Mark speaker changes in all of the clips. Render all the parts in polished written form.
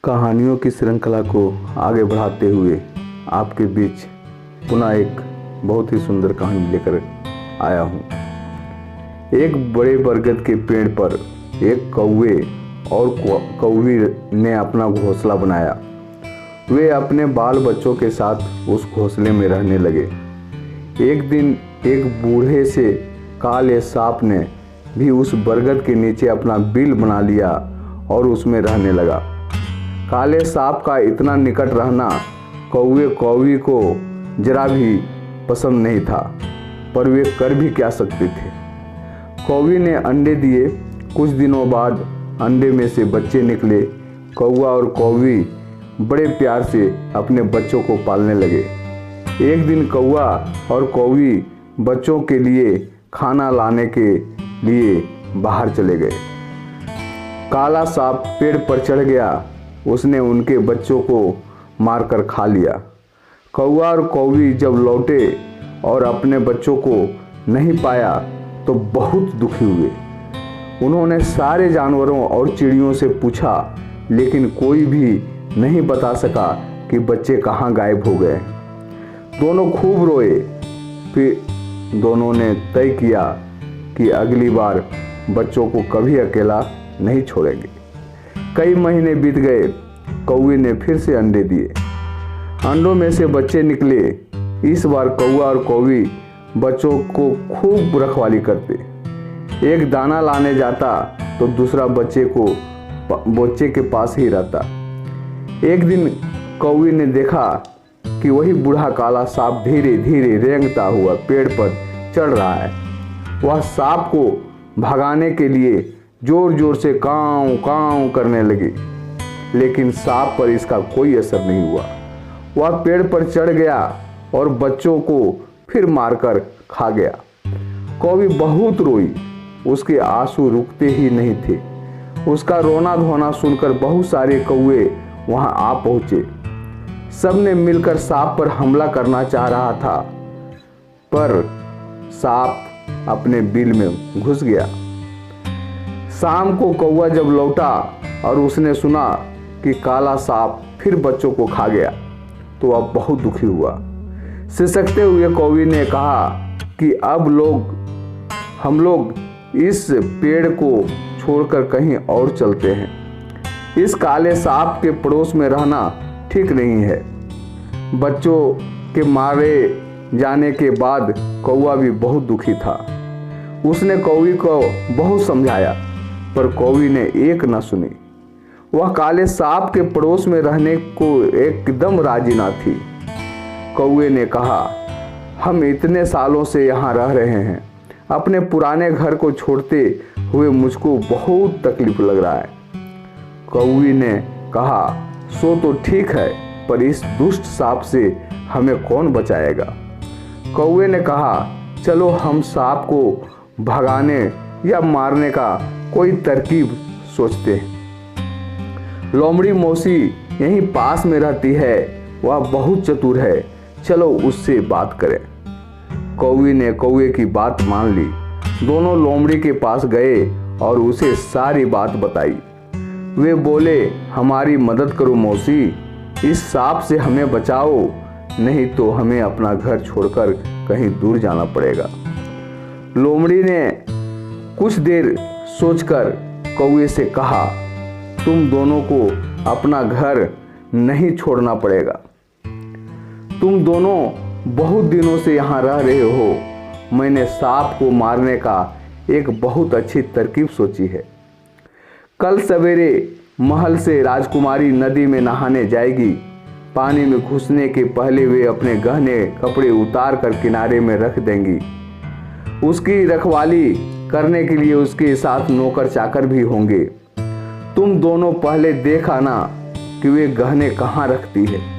Speaker 1: कहानियों की श्रृंखला को आगे बढ़ाते हुए आपके बीच पुनः एक बहुत ही सुंदर कहानी लेकर आया हूँ। एक बड़े बरगद के पेड़ पर एक कौवे और कौवी ने अपना घोंसला बनाया। वे अपने बाल बच्चों के साथ उस घोंसले में रहने लगे। एक दिन एक बूढ़े से काले सांप ने भी उस बरगद के नीचे अपना बिल बना लिया और उसमें रहने लगा। काले सांप का इतना निकट रहना कौवे कौवी को जरा भी पसंद नहीं था, पर वे कर भी क्या सकते थे। कौवी ने अंडे दिए। कुछ दिनों बाद अंडे में से बच्चे निकले। कौवा और कौवी बड़े प्यार से अपने बच्चों को पालने लगे। एक दिन कौवा और कौवी बच्चों के लिए खाना लाने के लिए बाहर चले गए। काला सांप पेड़ पर चढ़ गया। उसने उनके बच्चों को मारकर खा लिया। कौवा और कौवी जब लौटे और अपने बच्चों को नहीं पाया तो बहुत दुखी हुए। उन्होंने सारे जानवरों और चिड़ियों से पूछा, लेकिन कोई भी नहीं बता सका कि बच्चे कहाँ गायब हो गए। दोनों खूब रोए। फिर दोनों ने तय किया कि अगली बार बच्चों को कभी अकेला नहीं छोड़ेंगे। कई महीने बीत गए। कौवे ने फिर से अंडे दिए। अंडों में से बच्चे निकले। इस बार कौवा और कौवी बच्चों को खूब रखवाली करते। एक दाना लाने जाता तो दूसरा बच्चे के पास ही रहता। एक दिन कौवी ने देखा कि वही बूढ़ा काला सांप धीरे धीरे रेंगता हुआ पेड़ पर चढ़ रहा है। वह सांप को भगाने के लिए जोर जोर से काँव काँव करने लगी, लेकिन सांप पर इसका कोई असर नहीं हुआ। वह पेड़ पर चढ़ गया और बच्चों को फिर मारकर खा गया। कौवी बहुत रोई। उसके आंसू रुकते ही नहीं थे। उसका रोना धोना सुनकर बहुत सारे कौवे वहां आ पहुंचे। सबने मिलकर सांप पर हमला करना चाह रहा था, पर सांप अपने बिल में घुस गया। शाम को कौवा जब लौटा और उसने सुना कि काला सांप फिर बच्चों को खा गया तो वह बहुत दुखी हुआ। सिसकते हुए कौवी ने कहा कि अब हम लोग इस पेड़ को छोड़कर कहीं और चलते हैं। इस काले सांप के पड़ोस में रहना ठीक नहीं है। बच्चों के मारे जाने के बाद कौवा भी बहुत दुखी था। उसने कौवी को बहुत समझाया, पर कौवी ने एक न सुनी। वह काले सांप के पड़ोस में रहने को एकदम राजी ना थी। कौवे ने कहा, हम इतने सालों से यहाँ रह रहे हैं। अपने पुराने घर को छोड़ते हुए मुझको बहुत तकलीफ लग रहा है। कौवी ने कहा, सो तो ठीक है, पर इस दुष्ट सांप से हमें कौन बचाएगा। कौवे ने कहा, चलो हम सांप को भगाने या मारने का कोई तरकीब सोचते हैं। लोमड़ी मौसी यहीं पास में रहती है। वह बहुत चतुर है। चलो उससे बात करें। कौवी ने कौवे की बात मान ली। दोनों लोमड़ी के पास गए और उसे सारी बात बताई। वे बोले, हमारी मदद करो मौसी, इस सांप से हमें बचाओ, नहीं तो हमें अपना घर छोड़कर कहीं दूर जाना पड़ेगा। लोमड़ी ने कुछ देर सोचकर कौवे से कहा, तुम दोनों को अपना घर नहीं छोड़ना पड़ेगा। तुम दोनों बहुत दिनों से यहाँ रह रहे हो। मैंने सांप को मारने का एक बहुत अच्छी तरकीब सोची है। कल सवेरे महल से राजकुमारी नदी में नहाने जाएगी। पानी में घुसने के पहले वे अपने गहने कपड़े उतार कर किनारे में रख देंगी। उसकी रखवाली करने के लिए उसके साथ नौकर चाकर भी होंगे। तुम दोनों पहले देख आना कि वे गहने कहाँ रखती है।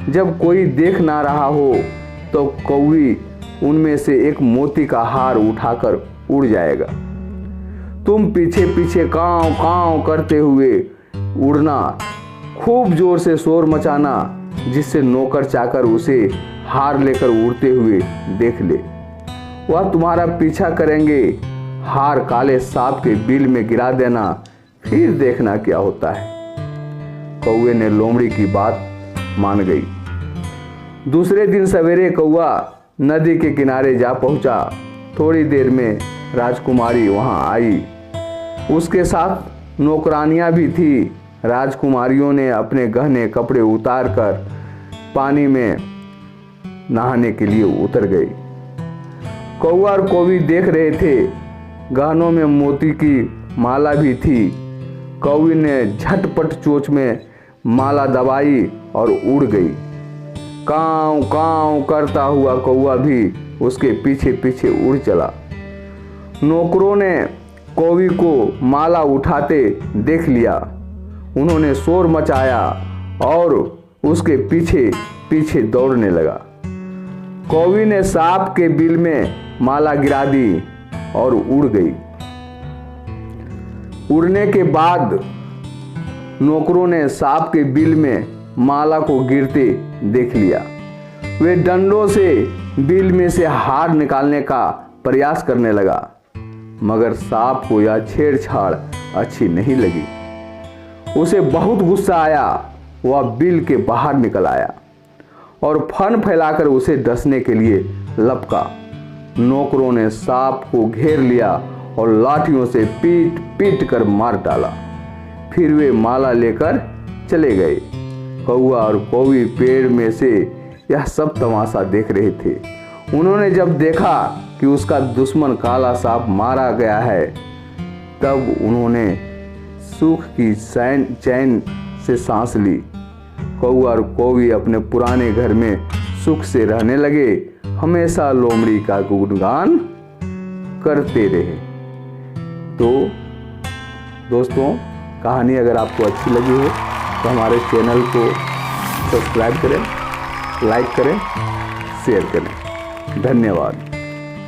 Speaker 1: जब कोई देख ना रहा हो तो कौवी उनमें से एक मोती का हार उठाकर उड़ जाएगा। तुम पीछे पीछे काँव काँव करते हुए उड़ना, खूब जोर से शोर मचाना, जिससे नौकर चाकर उसे हार लेकर उड़ते हुए देख ले। वह तुम्हारा पीछा करेंगे। हार काले सांप के बिल में गिरा देना, फिर देखना क्या होता है। कौवे ने लोमड़ी की बात मान गई। दूसरे दिन सवेरे कौवा नदी के किनारे जा पहुंचा। थोड़ी देर में राजकुमारी वहां आई। उसके साथ नौकरानियां भी थी। राजकुमारियों ने अपने गहने कपड़े उतार कर पानी में नहाने के लिए उतर गई। कौवा और कौवी देख रहे थे। गहनों में मोती की माला भी थी। कौवी ने झटपट चोंच में माला दबाई और उड़ गई। कांव कांव करता हुआ कौवा भी उसके पीछे पीछे उड़ चला। नौकरों ने कौवी को माला उठाते देख लिया। उन्होंने शोर मचाया और उसके पीछे पीछे दौड़ने लगा। कौवी ने सांप के बिल में माला गिरा दी और उड़ गई। उड़ने के बाद नौकरों ने सांप के बिल में माला को गिरते देख लिया। वे डंडों से बिल में से हार निकालने का प्रयास करने लगा, मगर सांप को यह छेड़छाड़ अच्छी नहीं लगी। उसे बहुत गुस्सा आया। वह बिल के बाहर निकल आया और फन फैलाकर उसे डसने के लिए लपका। नौकरों ने सांप को घेर लिया और लाठियों से पीट पीट कर मार डाला। फिर वे माला लेकर चले गए। कौवा और कौवी पेड़ में से यह सब तमाशा देख रहे थे। उन्होंने जब देखा कि उसका दुश्मन काला सांप मारा गया है, तब उन्होंने सुख की चैन से सांस ली। कौवा और कौवी अपने पुराने घर में सुख से रहने लगे। हमेशा लोमड़ी का गुणगान करते रहे। तो दोस्तों, कहानी अगर आपको अच्छी लगी हो तो हमारे चैनल को सब्सक्राइब करें, लाइक करें, शेयर करें। धन्यवाद।